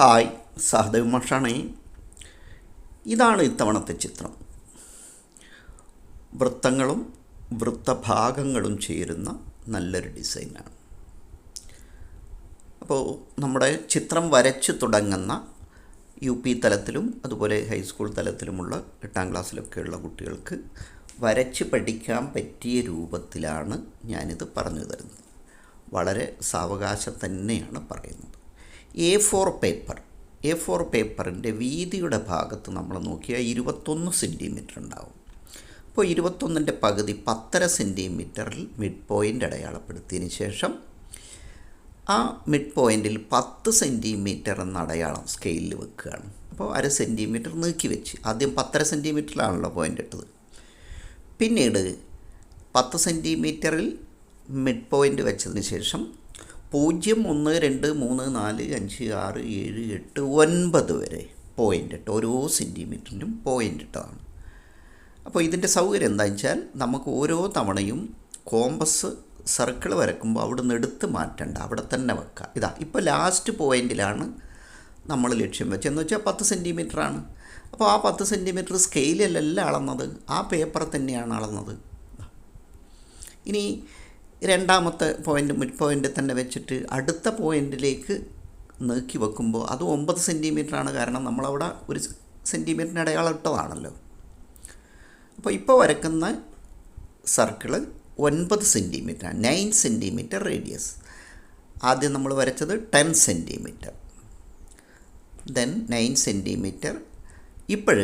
Hi, Sahadev മാഷാണേ. ഇതാണ് ഇത്തവണത്തെ ചിത്രം. വൃത്തങ്ങളും വൃത്തഭാഗങ്ങളും ചേരുന്ന നല്ലൊരു ഡിസൈനാണ്. അപ്പോൾ നമ്മുടെ ചിത്രം വരച്ച് തുടങ്ങുന്ന UP തലത്തിലും അതുപോലെ ഹൈസ്കൂൾ തലത്തിലുമുള്ള 8ാം ക്ലാസ്സിലൊക്കെയുള്ള കുട്ടികൾക്ക് വരച്ച് പഠിക്കാൻ പറ്റിയ രൂപത്തിലാണ് ഞാനിത് പറഞ്ഞു തരുന്നത്. വളരെ സാവകാശം തന്നെയാണ് പറയുന്നത്. A4 പേപ്പറിൻ്റെ വീതിയുടെ ഭാഗത്ത് നമ്മൾ നോക്കിയാൽ 21 സെൻറ്റിമീറ്റർ ഉണ്ടാവും. അപ്പോൾ 21ൻ്റെ പകുതി 10.5 സെൻറ്റിമീറ്ററിൽ മിഡ് പോയിൻ്റ് അടയാളപ്പെടുത്തിയതിന് ശേഷം ആ മിഡ് പോയിൻറ്റിൽ 10 സെൻറ്റിമീറ്റർ എന്ന അടയാളം സ്കെയിലിൽ വെക്കുകയാണ്. അപ്പോൾ 1/2 സെൻറ്റിമീറ്റർ നീക്കി വെച്ച് ആദ്യം 10.5 സെൻറ്റിമീറ്ററിലാണല്ലോ പോയിൻ്റ് ഇട്ടത്. പിന്നീട് 10 സെൻറ്റിമീറ്ററിൽ മിഡ് പോയിൻ്റ് വെച്ചതിന് ശേഷം 0, 1, 2, 3, 4, 5, 6, 7, 8, 9 വരെ പോയിൻ്റ് ഇട്ട് ഓരോ സെൻറ്റിമീറ്ററിനും പോയിൻ്റ് ഇട്ടതാണ്. അപ്പോൾ ഇതിൻ്റെ സൗകര്യം എന്താണെന്ന് വെച്ചാൽ നമുക്ക് ഓരോ തവണയും കോമ്പസ് സർക്കിൾ വരയ്ക്കുമ്പോൾ അവിടെ നിന്ന് എടുത്ത് മാറ്റണ്ട, അവിടെ തന്നെ വെക്കുക. ഇപ്പോൾ ലാസ്റ്റ് പോയിൻ്റിലാണ് നമ്മൾ ലക്ഷ്യം വെച്ചതെന്ന് വെച്ചാൽ 10 സെൻറ്റിമീറ്ററാണ്. അപ്പോൾ ആ 10 സെൻറ്റിമീറ്റർ സ്കെയിലല്ല അളന്നത്, ആ പേപ്പർ തന്നെയാണ് അളന്നത്. ഇനി രണ്ടാമത്തെ പോയിൻ്റ് മിഡ് പോയിൻ്റ് തന്നെ വെച്ചിട്ട് അടുത്ത പോയിൻറ്റിലേക്ക് നീക്കി വെക്കുമ്പോൾ അത് 9 സെൻറ്റിമീറ്ററാണ്. കാരണം നമ്മളവിടെ 1 സെൻറ്റിമീറ്ററിന് അടയാളം ഇട്ടതാണല്ലോ. അപ്പോൾ ഇപ്പോൾ വരക്കുന്ന സർക്കിള് 9 സെൻറ്റിമീറ്ററാണ്, 9 സെൻറ്റിമീറ്റർ റേഡിയസ്. ആദ്യം നമ്മൾ വരച്ചത് 10 സെൻറ്റിമീറ്റർ, ദെൻ 9 സെൻറ്റിമീറ്റർ, ഇപ്പോൾ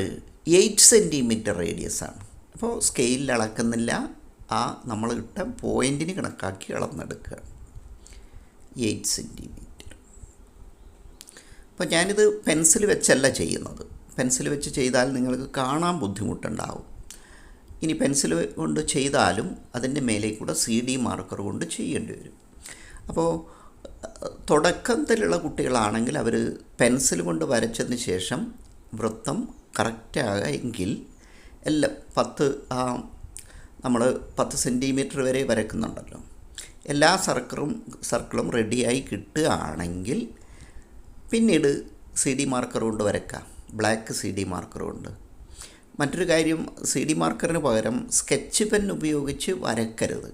8 സെൻറ്റിമീറ്റർ റേഡിയസാണ്. അപ്പോൾ സ്കെയിലിൽ അളക്കുന്നില്ല, ആ നമ്മൾ ഇട്ട പോയിൻറ്റിന് കണക്കാക്കി അളന്നെടുക്കുക. 8 സെൻറ്റിമീറ്റർ. അപ്പോൾ ഞാനിത് പെൻസിൽ വെച്ചല്ല ചെയ്യുന്നത്. പെൻസിൽ വെച്ച് ചെയ്താൽ നിങ്ങൾക്ക് കാണാൻ ബുദ്ധിമുട്ടുണ്ടാവും. ഇനി പെൻസിൽ കൊണ്ട് ചെയ്താലും അതിൻ്റെ മേലെ കൂടെ CD മാർക്കർ കൊണ്ട് ചെയ്യേണ്ടി വരും. അപ്പോൾ തുടക്കത്തിലുള്ള കുട്ടികളാണെങ്കിൽ അവർ പെൻസിൽ കൊണ്ട് വരച്ചതിന് ശേഷം വൃത്തം കറക്റ്റായെങ്കിൽ എല്ലാം നമ്മൾ 10 സെൻറ്റിമീറ്റർ വരെ വരയ്ക്കുന്നുണ്ടല്ലോ, എല്ലാ സർക്കിളും റെഡിയായി കിട്ടുകയാണെങ്കിൽ പിന്നീട് CD മാർക്കർ കൊണ്ട് വരയ്ക്കാം, ബ്ലാക്ക് CD മാർക്കർ കൊണ്ട്. മറ്റൊരു കാര്യം, CD മാർക്കറിന് പകരം സ്കെച്ച് പെൻ ഉപയോഗിച്ച് വരയ്ക്കരുത്.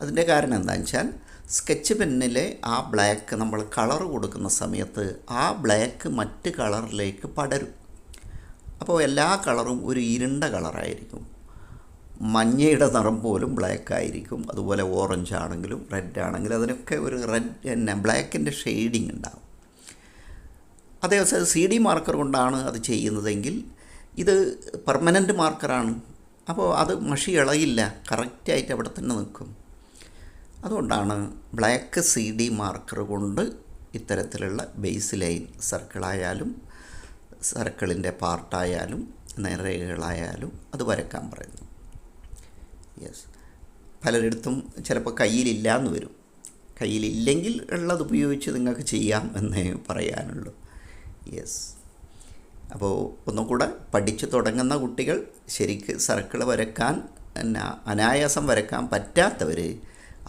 അതിൻ്റെ കാരണം എന്താണെന്ന് വെച്ചാൽ സ്കെച്ച് പെന്നിലെ ആ ബ്ലാക്ക് നമ്മൾ കളർ കൊടുക്കുന്ന സമയത്ത് ആ ബ്ലാക്ക് മറ്റ് കളറിലേക്ക് പടരും. അപ്പോൾ എല്ലാ കളറും ഒരു ഇരുണ്ട കളറായിരിക്കും. മഞ്ഞയുടെ നിറം പോലും ബ്ലാക്ക് ആയിരിക്കും. അതുപോലെ ഓറഞ്ച് ആണെങ്കിലും റെഡ് ആണെങ്കിലും അതിനൊക്കെ ഒരു ബ്ലാക്കിൻ്റെ ഷെയ്ഡിങ് ഉണ്ടാകും. അതേസമയം CD മാർക്കർ കൊണ്ടാണ് അത് ചെയ്യുന്നതെങ്കിൽ ഇത് പെർമനൻ്റ് മാർക്കറാണ്. അപ്പോൾ അത് മഷി ഇളകില്ല, കറക്റ്റായിട്ട് അവിടെ തന്നെ നിൽക്കും. അതുകൊണ്ടാണ് ബ്ലാക്ക് CD മാർക്കർ കൊണ്ട് ഇത്തരത്തിലുള്ള ബേസ് ലൈൻ സർക്കിളായാലും സർക്കിളിൻ്റെ പാർട്ടായാലും നേർരേഖകളായാലും അത് വരയ്ക്കാൻ പറയുന്നു. പലരിടത്തും ചിലപ്പോൾ കയ്യിലില്ല എന്ന് വരും. കയ്യിലില്ലെങ്കിൽ ഉള്ളത് ഉപയോഗിച്ച് നിങ്ങൾക്ക് ചെയ്യാം എന്നേ പറയാനുള്ളൂ. അപ്പോൾ ഒന്നുകൂടെ പഠിച്ചു തുടങ്ങുന്ന കുട്ടികൾ ശരിക്ക് സർക്കിൾ വരയ്ക്കാൻ അനായാസം വരയ്ക്കാൻ പറ്റാത്തവർ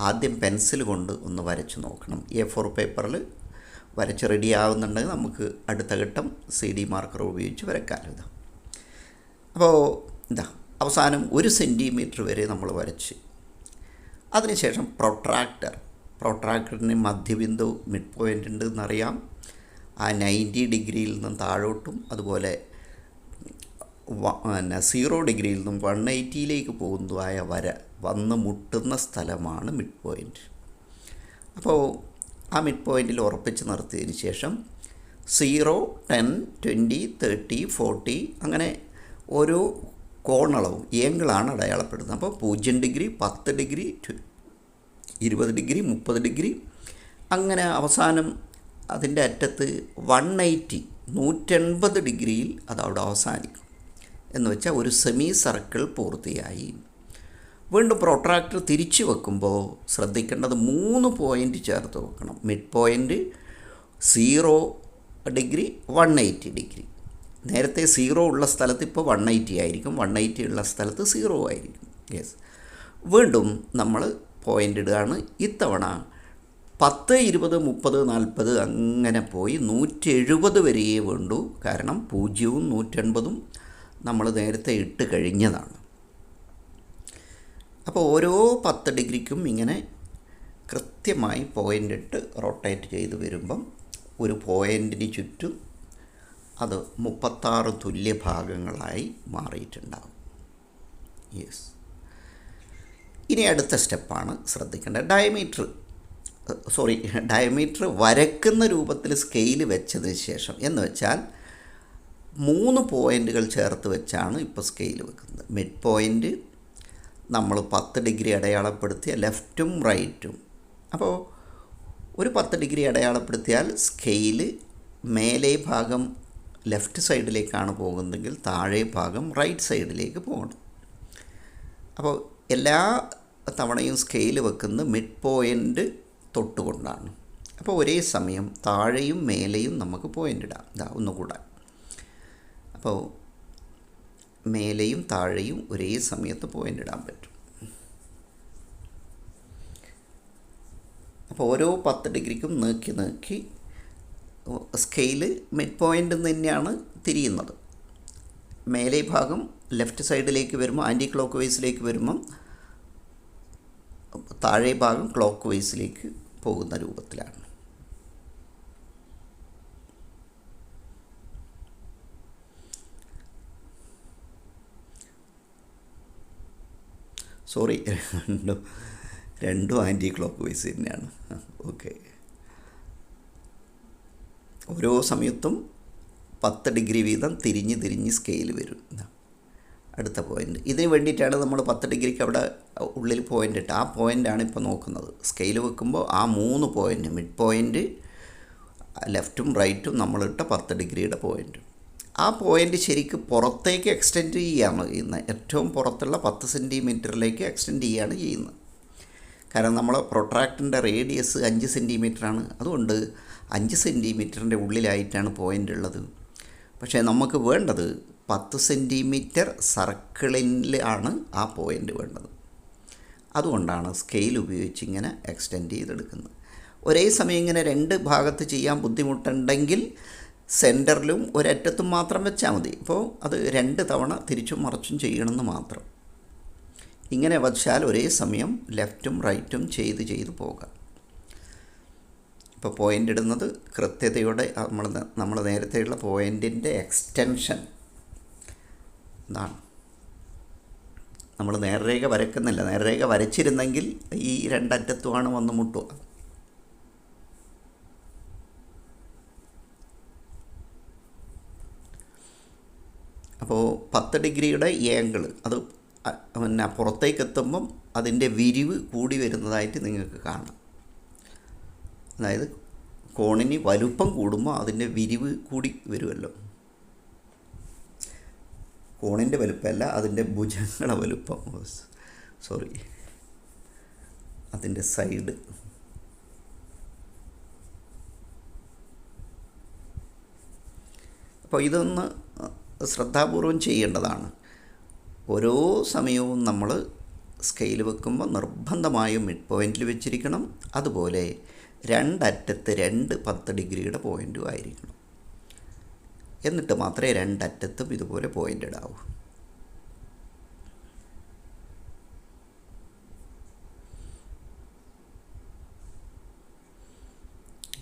ആദ്യം പെൻസിൽ കൊണ്ട് ഒന്ന് വരച്ച് നോക്കണം. A4 പേപ്പറിൽ വരച്ച് റെഡിയാവുന്നുണ്ടെങ്കിൽ നമുക്ക് അടുത്ത ഘട്ടം CD മാർക്കർ ഉപയോഗിച്ച് വരയ്ക്കാമല്ലോ. അപ്പോൾ അവസാനം 1 സെൻറ്റിമീറ്റർ വരെ നമ്മൾ വരച്ച് അതിനുശേഷം പ്രൊട്രാക്ടറിന് മധ്യബിന്ദു മിഡ് പോയിൻ്റ് ഉണ്ട് എന്നറിയാം. ആ 90 ഡിഗ്രിയിൽ നിന്നും താഴോട്ടും അതുപോലെ 0 ഡിഗ്രിയിൽ നിന്നും 180ലേക്ക് പോകുന്നതായ വര വന്ന് മുട്ടുന്ന സ്ഥലമാണ് മിഡ് പോയിൻ്റ്. അപ്പോൾ ആ മിഡ് പോയിൻറ്റിൽ ഉറപ്പിച്ച് നിർത്തിയതിന് ശേഷം 0, 10, 20, 30, 40 അങ്ങനെ ഓരോ കോണളവും ഏങ്കിളാണ് അടയാളപ്പെടുന്നത്. അപ്പോൾ 0 ഡിഗ്രി, 10 ഡിഗ്രി, 20 ഡിഗ്രി, 30 ഡിഗ്രി, അങ്ങനെ അവസാനം അതിൻ്റെ അറ്റത്ത് 180 ഡിഗ്രിയിൽ അതവിടെ അവസാനിക്കും. എന്ന് വെച്ചാൽ ഒരു സെമി സർക്കിൾ പൂർത്തിയായി. വീണ്ടും പ്രൊട്രാക്ടർ തിരിച്ചു വെക്കുമ്പോൾ ശ്രദ്ധിക്കേണ്ടത് 3 പോയിൻ്റ് ചേർത്ത് വെക്കണം. Mid point 0 degree, 180 degree. നേരത്തെ 0 ഉള്ള സ്ഥലത്ത് ഇപ്പോൾ 180 ആയിരിക്കും, 180 ഉള്ള സ്ഥലത്ത് 0 ആയിരിക്കും. വീണ്ടും നമ്മൾ പോയിൻ്റ് ഇടുകയാണ്. ഇത്തവണ 10, 20, 30, 40 അങ്ങനെ പോയി 170 വരെയേ വേണ്ടൂ. കാരണം 0-ഉം 180-ഉം നമ്മൾ നേരത്തെ ഇട്ട് കഴിഞ്ഞതാണ്. അപ്പോൾ ഓരോ 10 ഡിഗ്രിക്കും ഇങ്ങനെ കൃത്യമായി പോയിൻ്റ് ഇട്ട് റൊട്ടേറ്റ് ചെയ്ത് വരുമ്പം ഒരു പോയിൻറ്റിന് ചുറ്റും അത് 36 തുല്യ ഭാഗങ്ങളായി മാറിയിട്ടുണ്ടാകും. യെസ്. ഇനി അടുത്ത സ്റ്റെപ്പാണ് ശ്രദ്ധിക്കേണ്ടത്. ഡയമീറ്റർ വരക്കുന്ന രൂപത്തിൽ സ്കെയിൽ വെച്ചതിന് ശേഷം, എന്ന് വെച്ചാൽ 3 പോയിൻ്റുകൾ ചേർത്ത് വെച്ചാണ് ഇപ്പോൾ സ്കെയിൽ വെക്കുന്നത്. മിഡ് പോയിൻ്റ് നമ്മൾ 10 ഡിഗ്രി അടയാളപ്പെടുത്തിയ ലെഫ്റ്റും റൈറ്റും. അപ്പോൾ ഒരു 10 ഡിഗ്രി അടയാളപ്പെടുത്തിയാൽ സ്കെയിൽ മേലെ ഭാഗം ലെഫ്റ്റ് സൈഡിലേക്കാണ് പോകുന്നതെങ്കിൽ താഴെ ഭാഗം റൈറ്റ് സൈഡിലേക്ക് പോകണം. അപ്പോൾ എല്ലാ തവണയും സ്കെയിൽ വെക്കുന്നത് മിഡ് പോയിൻ്റ് തൊട്ടുകൊണ്ടാണ്. അപ്പോൾ ഒരേ സമയം താഴെയും മേലെയും നമുക്ക് പോയിൻ്റ് ഇടാം. ഒന്നുകൂടെ. അപ്പോൾ മേലെയും താഴെയും ഒരേ സമയത്ത് പോയിൻ്റ് ഇടാൻ പറ്റും. അപ്പോൾ ഓരോ 10 ഡിഗ്രിക്കും നീക്കി സ്കെയിൽ മിഡ് പോയിൻ്റ് തന്നെയാണ് തിരിയുന്നത്. മേലെ ഭാഗം ലെഫ്റ്റ് സൈഡിലേക്ക് വരുമ്പോൾ ആൻറ്റി ക്ലോക്ക് വൈസിലേക്ക് വരുമ്പം താഴെ ഭാഗം ക്ലോക്ക് വൈസിലേക്ക് പോകുന്ന രൂപത്തിലാണ്. സോറി, രണ്ടും ആൻറ്റി ക്ലോക്ക് വൈസ് തന്നെയാണ്. ഓക്കെ. ഓരോ സമയത്തും 10 ഡിഗ്രി വീതം തിരിഞ്ഞ് സ്കെയിൽ വരും. അടുത്ത പോയിൻ്റ്. ഇതിന് വേണ്ടിയിട്ടാണ് നമ്മൾ 10 ഡിഗ്രിക്ക് അവിടെ ഉള്ളിൽ പോയിൻ്റ് ഇട്ട് ആ പോയിൻ്റാണ് ഇപ്പോൾ നോക്കുന്നത്. സ്കെയിൽ വെക്കുമ്പോൾ ആ 3 പോയിൻ്റ്, മിഡ് പോയിൻ്റ്, ലെഫ്റ്റും റൈറ്റും നമ്മളിട്ട 10 ഡിഗ്രിയുടെ പോയിൻ്റ്, ആ പോയിൻ്റ് ശരിക്കും പുറത്തേക്ക് എക്സ്റ്റെൻഡ് ചെയ്യുകയാണ് ചെയ്യുന്നത്. ഏറ്റവും പുറത്തുള്ള 10 സെൻറ്റിമീറ്ററിലേക്ക് എക്സ്റ്റെൻഡ് ചെയ്യുകയാണ് ചെയ്യുന്നത്. കാരണം നമ്മൾ പ്രൊട്രാക്ടറിൻ്റെ റേഡിയസ് 5 സെൻറ്റിമീറ്ററാണ്. അതുകൊണ്ട് 5 സെൻറ്റിമീറ്ററിൻ്റെ ഉള്ളിലായിട്ടാണ് പോയിൻ്റ് ഉള്ളത്. പക്ഷേ നമുക്ക് വേണ്ടത് 10 സെൻറ്റിമീറ്റർ സർക്കിളിലാണ് ആ പോയിൻ്റ് വേണ്ടത്. അതുകൊണ്ടാണ് സ്കെയിൽ ഉപയോഗിച്ച് ഇങ്ങനെ എക്സ്റ്റെൻഡ് ചെയ്തെടുക്കുന്നത്. ഒരേ സമയം ഇങ്ങനെ 2 ഭാഗത്ത് ചെയ്യാൻ ബുദ്ധിമുട്ടുണ്ടെങ്കിൽ സെൻറ്ററിലും ഒരറ്റത്തും മാത്രം വെച്ചാൽ മതി. അപ്പോൾ അത് 2 തവണ തിരിച്ചും മറിച്ചും ചെയ്യണമെന്ന് മാത്രം. ഇങ്ങനെ വച്ചാൽ ഒരേ സമയം ലെഫ്റ്റും റൈറ്റും ചെയ്ത് പോകാം. ഇപ്പോൾ പോയിൻ്റ് ഇടുന്നത് കൃത്യതയോടെ നമ്മൾ നേരത്തെയുള്ള പോയിൻറ്റിൻ്റെ എക്സ്റ്റൻഷൻ ഇതാണ്. നമ്മൾ നേർരേഖ വരക്കുന്നില്ല. നേർരേഖ വരച്ചിരുന്നെങ്കിൽ ഈ 2 അറ്റത്തുമാണ് വന്ന് മുട്ടുക. അപ്പോൾ 10 ഡിഗ്രിയുടെ ഏങ്കിൾ അത് പിന്നെ പുറത്തേക്ക് എത്തുമ്പം അതിൻ്റെ വിരിവ് കൂടി വരുന്നതായിട്ട് നിങ്ങൾക്ക് കാണാം. അതായത് കോണിന് വലുപ്പം കൂടുമ്പോൾ അതിൻ്റെ വിരിവ് കൂടി വരുമല്ലോ. കോണിൻ്റെ വലുപ്പമല്ല, അതിൻ്റെ ഭുജങ്ങളുടെ വലുപ്പം, സോറി, അതിൻ്റെ സൈഡ്. അപ്പോൾ ഇതൊന്ന് ശ്രദ്ധാപൂർവം ചെയ്യേണ്ടതാണ്. ഓരോ സമയവും നമ്മൾ സ്കെയിൽ വെക്കുമ്പോൾ നിർബന്ധമായും മിഡ് പോയിൻ്റിൽ വെച്ചിരിക്കണം. അതുപോലെ 2 അറ്റത്ത് 2 10 ഡിഗ്രിയുടെ പോയിൻറ്റും ആയിരിക്കണം. എന്നിട്ട് മാത്രമേ 2 അറ്റത്തും ഇതുപോലെ പോയിൻ്റ് ഇടാവൂ.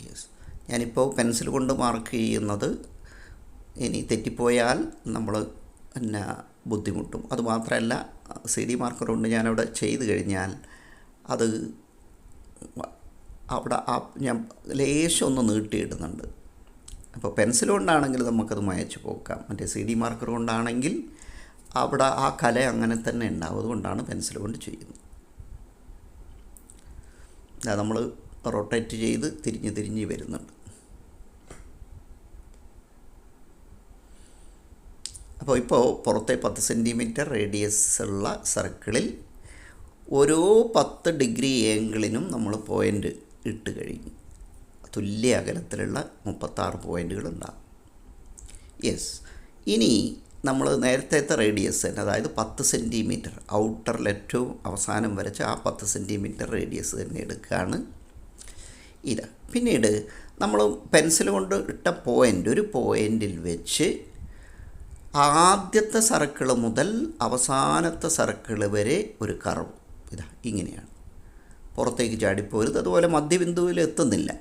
യെസ്. ഞാനിപ്പോൾ പെൻസിൽ കൊണ്ട് മാർക്ക് ചെയ്യുന്നത് ഇനി തെറ്റിപ്പോയാൽ നമ്മൾ പിന്നെ ബുദ്ധിമുട്ടും. അതുമാത്രമല്ല, CD മാർക്കർ കൊണ്ട് ഞാനവിടെ ചെയ്ത് കഴിഞ്ഞാൽ അത് അവിടെ ഞാൻ ലേശം ഒന്ന് നീട്ടിയിടുന്നുണ്ട്. അപ്പോൾ പെൻസിൽ കൊണ്ടാണെങ്കിൽ നമുക്കത് മായ്ച്ച് പോക്കാം. മറ്റേ CD മാർക്കർ കൊണ്ടാണെങ്കിൽ അവിടെ ആ കല അങ്ങനെ തന്നെ ഉണ്ടാവും. അതുകൊണ്ടാണ് പെൻസിൽ കൊണ്ട് ചെയ്യുന്നത്. നമ്മൾ റൊട്ടേറ്റ് ചെയ്ത് തിരിഞ്ഞ് വരുന്നുണ്ട്. അപ്പോൾ ഇപ്പോൾ പുറത്തെ 10 സെൻറ്റിമീറ്റർ റേഡിയസ് ഉള്ള സർക്കിളിൽ ഓരോ 10 ഡിഗ്രി ഏങ്കിളിനും നമ്മൾ പോയിൻ്റ് ഇട്ട് കഴിഞ്ഞു. തുല്യ അകലത്തിലുള്ള 36 പോയിൻ്റുകൾ ഉണ്ടാകും. യെസ്. ഇനി നമ്മൾ നേരത്തെ റേഡിയസ് തന്നെ, അതായത് 10 സെൻറ്റിമീറ്റർ ഔട്ടറിൽ ഏറ്റവും അവസാനം വരച്ച ആ 10 സെൻറ്റിമീറ്റർ റേഡിയസ് തന്നെ എടുക്കുകയാണ്. ഇത് പിന്നീട് നമ്മൾ പെൻസിൽ കൊണ്ട് ഇട്ട പോയിൻ്റ് ഒരു പോയിൻ്റിൽ വെച്ച് ആദ്യത്തെ സർക്കിൾ മുതൽ അവസാനത്തെ സർക്കിൾ വരെ ഒരു കർവ് ഇതാ ഇങ്ങനെയാണ്. പുറത്തേക്ക് ചാടിപ്പോരുത്. അതുപോലെ മധ്യബിന്ദുവിൽ എത്തുന്നില്ല.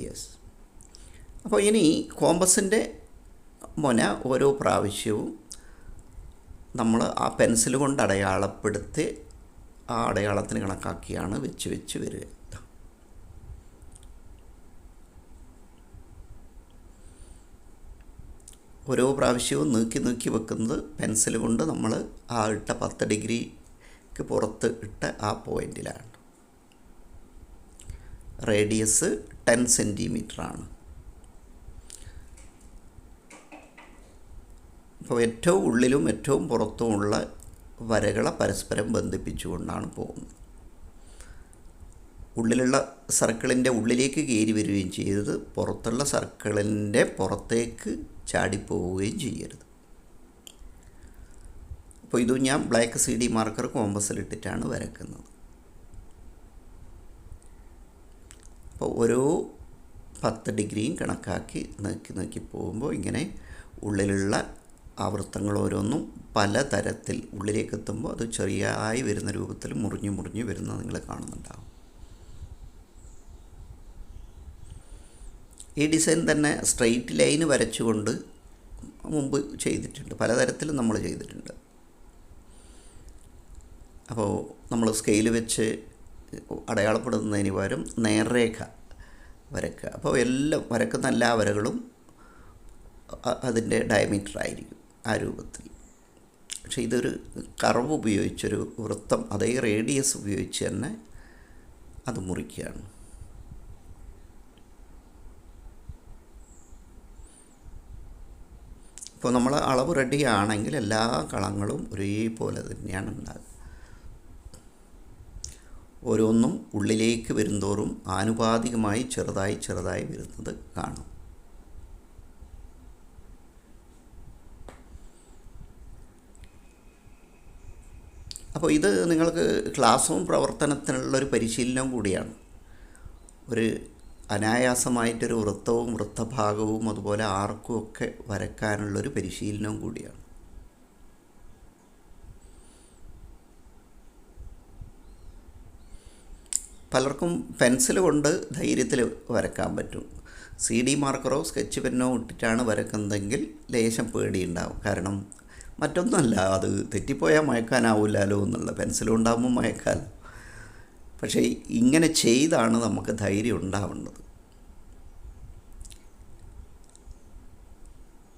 യെസ്. അപ്പോൾ ഇനി കോമ്പസിൻ്റെ മുന ഓരോ പ്രാവശ്യവും നമ്മൾ ആ പെൻസിൽ കൊണ്ട് അടയാളപ്പെടുത്തി ആ അടയാളത്തിന് കണക്കാക്കിയാണ് വെച്ച് വരിക. ഓരോ പ്രാവശ്യവും നീക്കി വെക്കുന്നത് പെൻസിൽ കൊണ്ട് നമ്മൾ ആ ഇട്ട 10 ഡിഗ്രിക്ക് പുറത്ത് ഇട്ട ആ പോയിൻറ്റിലാണ്. റേഡിയസ് 10 സെൻറ്റിമീറ്ററാണ്. അപ്പോൾ ഏറ്റവും ഉള്ളിലും ഏറ്റവും പുറത്തുമുള്ള വരകളെ പരസ്പരം ബന്ധിപ്പിച്ചുകൊണ്ടാണ് പോകുന്നത്. ഉള്ളിലുള്ള സർക്കിളിൻ്റെ ഉള്ളിലേക്ക് കയറി വരികയും ചെയ്യരുത്, പുറത്തുള്ള സർക്കിളിൻ്റെ പുറത്തേക്ക് ചാടിപ്പോവുകയും ചെയ്യരുത്. അപ്പോൾ ഇത് ഞാൻ ബ്ലാക്ക് CD മാർക്കർ കോമ്പസിലിട്ടിട്ടാണ് വരക്കുന്നത്. അപ്പോൾ ഓരോ 10 ഡിഗ്രിയും കണക്കാക്കി നീക്കി പോകുമ്പോൾ ഇങ്ങനെ ഉള്ളിലുള്ള ആ വൃത്തങ്ങൾ ഓരോന്നും പലതരത്തിൽ ഉള്ളിലേക്ക് എത്തുമ്പോൾ അത് ചെറിയായി വരുന്ന രൂപത്തിൽ മുറിഞ്ഞ് വരുന്നത് നിങ്ങൾ കാണുന്നുണ്ടാകും. ഈ ഡിസൈൻ തന്നെ സ്ട്രെയിറ്റ് ലൈൻ വരച്ചുകൊണ്ട് മുമ്പ് ചെയ്തിട്ടുണ്ട്, പലതരത്തിലും നമ്മൾ ചെയ്തിട്ടുണ്ട്. അപ്പോൾ നമ്മൾ സ്കെയിൽ വെച്ച് അടയാളപ്പെടുത്തുന്നതിന് പകരം നേർരേഖ വരയ്ക്കുക. അപ്പോൾ വരക്കുന്ന എല്ലാ വരകളും അതിൻ്റെ ഡയമീറ്റർ ആയിരിക്കും ആ രൂപത്തിൽ. പക്ഷേ ഇതൊരു കർവ് ഉപയോഗിച്ചൊരു വൃത്തം അതേ റേഡിയസ് ഉപയോഗിച്ച് തന്നെ അത് മുറിക്കുകയാണ്. ഇപ്പോൾ നമ്മൾ അളവ് റെഡിയാണെങ്കിൽ എല്ലാ കളങ്ങളും ഒരേപോലെ തന്നെയാണ് ഉണ്ടാകുക. ഓരോന്നും ഉള്ളിലേക്ക് വരുന്തോറും ആനുപാതികമായി ചെറുതായി വരുന്നത് കാണും. അപ്പോൾ ഇത് നിങ്ങൾക്ക് ക്ലാസ് റൂം പ്രവർത്തനത്തിനുള്ളൊരു പരിശീലനം കൂടിയാണ്. ഒരു അനായാസമായിട്ടൊരു വൃത്തവും വൃത്തഭാഗവും അതുപോലെ ആർക്കും ഒക്കെ വരയ്ക്കാനുള്ളൊരു പരിശീലനവും കൂടിയാണ്. പലർക്കും പെൻസിൽ കൊണ്ട് ധൈര്യത്തിൽ വരയ്ക്കാൻ പറ്റും. CD മാർക്കറോ സ്കെച്ച് പെന്നോ ഇട്ടിട്ടാണ് വരക്കുന്നതെങ്കിൽ ലേശം പേടിയുണ്ടാവും. കാരണം മറ്റൊന്നുമല്ല, അത് തെറ്റിപ്പോയാൽ മയക്കാനാവില്ലല്ലോ എന്നുള്ള. പെൻസിലുണ്ടാകുമ്പോൾ മയക്കാലോ. പക്ഷേ ഇങ്ങനെ ചെയ്താണ് നമുക്ക് ധൈര്യം ഉണ്ടാവേണ്ടത്.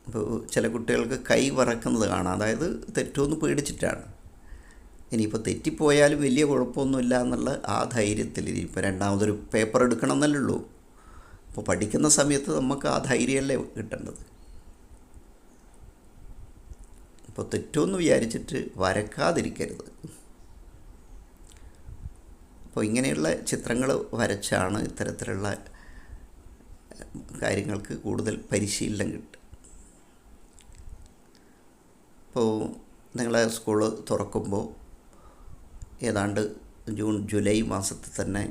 അപ്പോൾ ചില കുട്ടികൾക്ക് കൈ വറക്കുന്നത് കാണാം, അതായത് തെറ്റുമെന്ന് പേടിച്ചിട്ടാണ്. ഇനിയിപ്പോൾ തെറ്റിപ്പോയാലും വലിയ കുഴപ്പമൊന്നുമില്ല എന്നുള്ള ആ ധൈര്യത്തിൽ ഇനിയിപ്പോൾ രണ്ടാമതൊരു പേപ്പർ എടുക്കണം എന്നല്ലേ ഉള്ളൂ. അപ്പോൾ പഠിക്കുന്ന സമയത്ത് നമുക്ക് ആ ധൈര്യമല്ലേ കിട്ടേണ്ടത്. അപ്പോൾ തെറ്റുമെന്ന് വിചാരിച്ചിട്ട് വരക്കാതിരിക്കരുത്. അപ്പോൾ ഇങ്ങനെയുള്ള ചിത്രങ്ങൾ വരച്ചാണ് ഇത്തരത്തിലുള്ള കാര്യങ്ങൾക്ക് കൂടുതൽ പരിശീലനം കിട്ടുക. ഇപ്പോൾ നിങ്ങളെ സ്കൂള് തുറക്കുമ്പോൾ ഏതാണ്ട് ജൂലൈ മാസത്തിൽ തന്നെ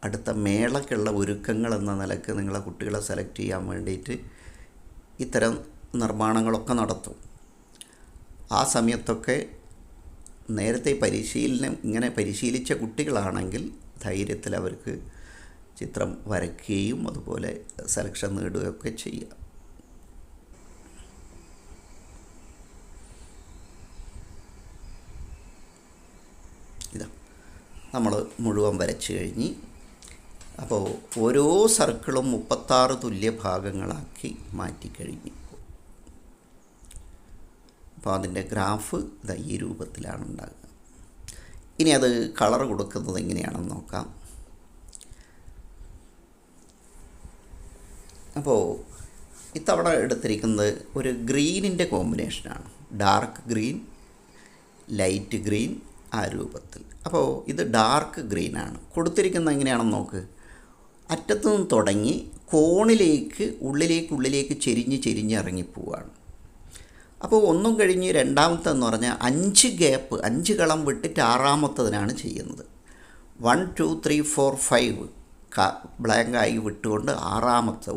അടുത്ത മേളയ്ക്കുള്ള ഒരുക്കങ്ങൾ എന്ന നിലയ്ക്ക് നിങ്ങളെ കുട്ടികളെ സെലക്ട് ചെയ്യാൻ വേണ്ടിയിട്ട് ഇത്തരം നിർമ്മാണങ്ങളൊക്കെ നടത്തും. ആ സമയത്തൊക്കെ നേരത്തെ ഇങ്ങനെ പരിശീലിച്ച കുട്ടികളാണെങ്കിൽ ധൈര്യത്തിൽ അവർക്ക് ചിത്രം വരയ്ക്കുകയും അതുപോലെ സെലക്ഷൻ നേടുകയൊക്കെ ചെയ്യാം. ഇതാ നമ്മൾ മുഴുവൻ വരച്ച് കഴിഞ്ഞ് അപ്പോൾ ഓരോ സർക്കിളും 36 തുല്യ ഭാഗങ്ങളാക്കി മാറ്റിക്കഴിഞ്ഞു. അപ്പോൾ അതിൻ്റെ ഗ്രാഫ് ഇതാ ഈ രൂപത്തിലാണ് ഉണ്ടാകുക. ഇനി അത് കളർ കൊടുക്കുന്നത് എങ്ങനെയാണെന്ന് നോക്കാം. അപ്പോൾ ഇത്തവണ എടുത്തിരിക്കുന്നത് ഒരു ഗ്രീനിൻ്റെ കോമ്പിനേഷനാണ്. ഡാർക്ക് ഗ്രീൻ, ലൈറ്റ് ഗ്രീൻ, ആ രൂപത്തിൽ. അപ്പോൾ ഇത് ഡാർക്ക് ഗ്രീനാണ്. കൊടുത്തിരിക്കുന്നത് എങ്ങനെയാണെന്ന് നോക്ക്. അറ്റത്തു നിന്ന് തുടങ്ങി കോണിലേക്ക് ഉള്ളിലേക്ക് ചെരിഞ്ഞ് ഇറങ്ങിപ്പോവുകയാണ്. അപ്പോൾ ഒന്നും കഴിഞ്ഞ് രണ്ടാമത്തെന്ന് പറഞ്ഞാൽ 5 ഗ്യാപ്പ് 5 കളം വിട്ടിട്ട് 6ാമത്തതിനാണ് ചെയ്യുന്നത്. 1 2 3 4 5 ബ്ലാങ്കായി വിട്ടുകൊണ്ട്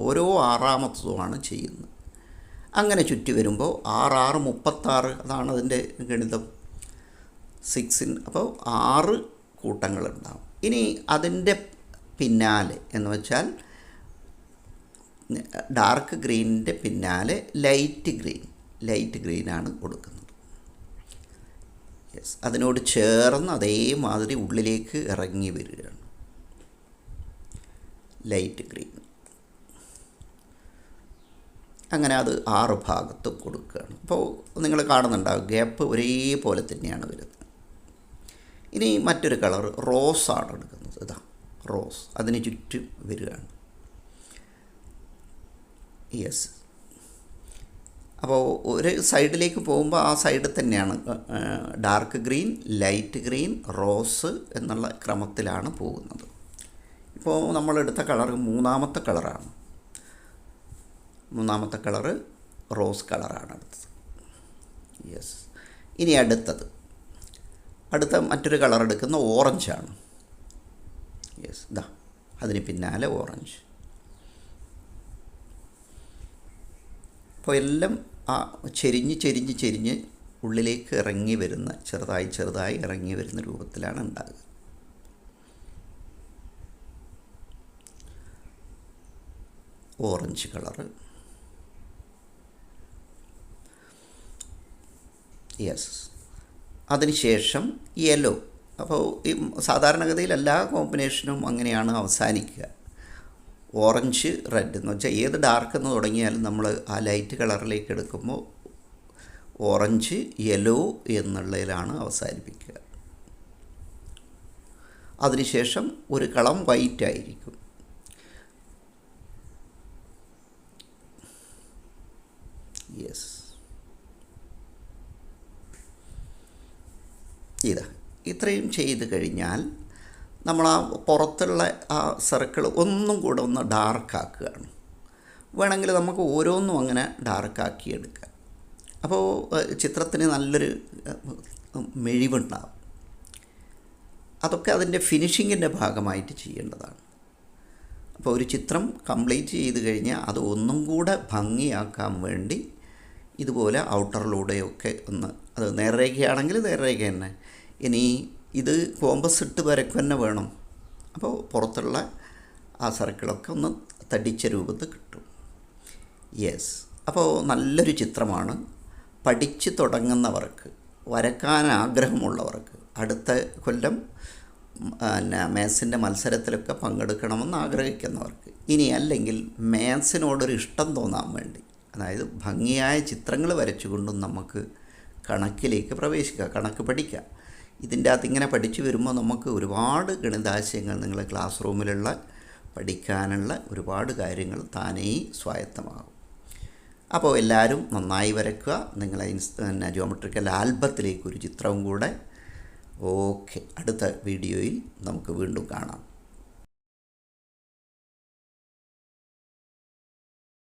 ഓരോ ആറാമത്തതുമാണ് ചെയ്യുന്നത്. അങ്ങനെ ചുറ്റി വരുമ്പോൾ 6 6 36, അതാണ് അതിൻ്റെ ഗണിതം. 6 അപ്പോൾ 6 കൂട്ടങ്ങളുണ്ടാകും. ഇനി അതിൻ്റെ പിന്നാലെ എന്ന് വെച്ചാൽ ഡാർക്ക് ഗ്രീനിൻ്റെ പിന്നാലെ ലൈറ്റ് ഗ്രീനാണ് കൊടുക്കുന്നത്. യെസ്, അതിനോട് ചേർന്ന് അതേമാതിരി ഉള്ളിലേക്ക് ഇറങ്ങി വരികയാണ് ലൈറ്റ് ഗ്രീൻ. അങ്ങനെ അത് 6 ഭാഗത്തും കൊടുക്കുകയാണ്. അപ്പോൾ നിങ്ങൾ കാണുന്നുണ്ടാവും ഗ്യാപ്പ് ഒരേപോലെ തന്നെയാണ് വരുന്നത്. ഇനി മറ്റൊരു കളർ റോസാണ് എടുക്കുന്നത്. ഇതാ റോസ് അതിന് ചുറ്റും വരികയാണ്. യെസ്, അപ്പോൾ ഒരു സൈഡിലേക്ക് പോകുമ്പോൾ ആ സൈഡിൽ തന്നെയാണ് dark green, light green, rose എന്നുള്ള ക്രമത്തിലാണ് പോകുന്നത്. ഇപ്പോൾ നമ്മളെടുത്ത കളർ മൂന്നാമത്തെ കളറാണ്. മൂന്നാമത്തെ കളറ് റോസ് കളറാണ് അടുത്തത്. യെസ്, ഇനി അടുത്ത മറ്റൊരു കളർ എടുക്കുന്ന ഓറഞ്ചാണ്. യെസ്, ഇതാ അതിന് പിന്നാലെ ഓറഞ്ച്. അപ്പോൾ എല്ലാം ആ ചെരിഞ്ഞ് ഉള്ളിലേക്ക് ഇറങ്ങി വരുന്ന ചെറുതായി ഇറങ്ങി വരുന്ന രൂപത്തിലാണ് ഉണ്ടാകുക. Orange colour. യെസ്, അതിനുശേഷം യെല്ലോ. അപ്പോൾ ഈ സാധാരണഗതിയിൽ എല്ലാ കോമ്പിനേഷനും അങ്ങനെയാണ് അവസാനിക്കുക. ഓറഞ്ച് റെഡ് എന്ന് വെച്ചാൽ ഏത് ഡാർക്ക് എന്ന് തുടങ്ങിയാലും നമ്മൾ ആ ലൈറ്റ് കളറിലേക്ക് എടുക്കുമ്പോൾ ഓറഞ്ച് യെല്ലോ എന്നുള്ളതിലാണ് അവസാനിപ്പിക്കുക. അതിനുശേഷം ഒരു കളം വൈറ്റ് ആയിരിക്കും. യെസ്, ഇത്രയും ചെയ്ത് കഴിഞ്ഞാൽ നമ്മൾ ആ പുറത്തുള്ള ആ സർക്കിൾ ഒന്നും കൂടെ ഒന്ന് ഡാർക്കാക്കുകയാണ്. വേണമെങ്കിൽ നമുക്ക് ഓരോന്നും അങ്ങനെ ഡാർക്കാക്കി എടുക്കാം. അപ്പോൾ ചിത്രത്തിന് നല്ലൊരു മെഴിവുണ്ടാകും. അതൊക്കെ അതിൻ്റെ ഫിനിഷിങ്ങിൻ്റെ ഭാഗമായിട്ട് ചെയ്യേണ്ടതാണ്. അപ്പോൾ ഒരു ചിത്രം കംപ്ലീറ്റ് ചെയ്ത് കഴിഞ്ഞാൽ അത് ഒന്നും കൂടെ ഭംഗിയാക്കാൻ വേണ്ടി ഇതുപോലെ ഔട്ടറിലൂടെയൊക്കെ ഒന്ന്, അത് നേർരേഖയാണെങ്കിൽ നേർരേഖ തന്നെ. ഇനി ഇത് കോമ്പസ് ഇട്ട് വരയ്ക്കുക തന്നെ വേണം. അപ്പോൾ പുറത്തുള്ള ആ സർക്കിളൊക്കെ ഒന്ന് തടിച്ച രൂപത്തിൽ കിട്ടും. യെസ്, അപ്പോൾ നല്ലൊരു ചിത്രമാണ്. പഠിച്ച് തുടങ്ങുന്നവർക്ക്, വരക്കാൻ ആഗ്രഹമുള്ളവർക്ക്, അടുത്ത കൊല്ലം മാത്സിൻ്റെ മത്സരത്തിലൊക്കെ പങ്കെടുക്കണമെന്ന് ആഗ്രഹിക്കുന്നവർക്ക്, ഇനി അല്ലെങ്കിൽ മാത്സിനോടൊരു ഇഷ്ടം തോന്നാൻ വേണ്ടി, അതായത് ഭംഗിയായ ചിത്രങ്ങൾ വരച്ചുകൊണ്ടും നമുക്ക് കണക്കിലേക്ക് പ്രവേശിക്കാം, കണക്ക് പഠിക്കാം. ഇതിൻ്റെ അകത്ത് ഇങ്ങനെ പഠിച്ചു വരുമ്പോൾ നമുക്ക് ഒരുപാട് ഗണിതാശയങ്ങൾ നിങ്ങളെ ക്ലാസ് റൂമിലുള്ള പഠിക്കാനുള്ള ഒരുപാട് കാര്യങ്ങൾ താനേ സ്വായത്തമാകും. അപ്പോൾ എല്ലാവരും നന്നായി വരയ്ക്കുക. നിങ്ങളെ ജിയോമെട്രിക്കൽ ആൽബത്തിലേക്ക് ഒരു ചിത്രവും കൂടെ. ഓക്കെ, അടുത്ത വീഡിയോയിൽ നമുക്ക് വീണ്ടും കാണാം.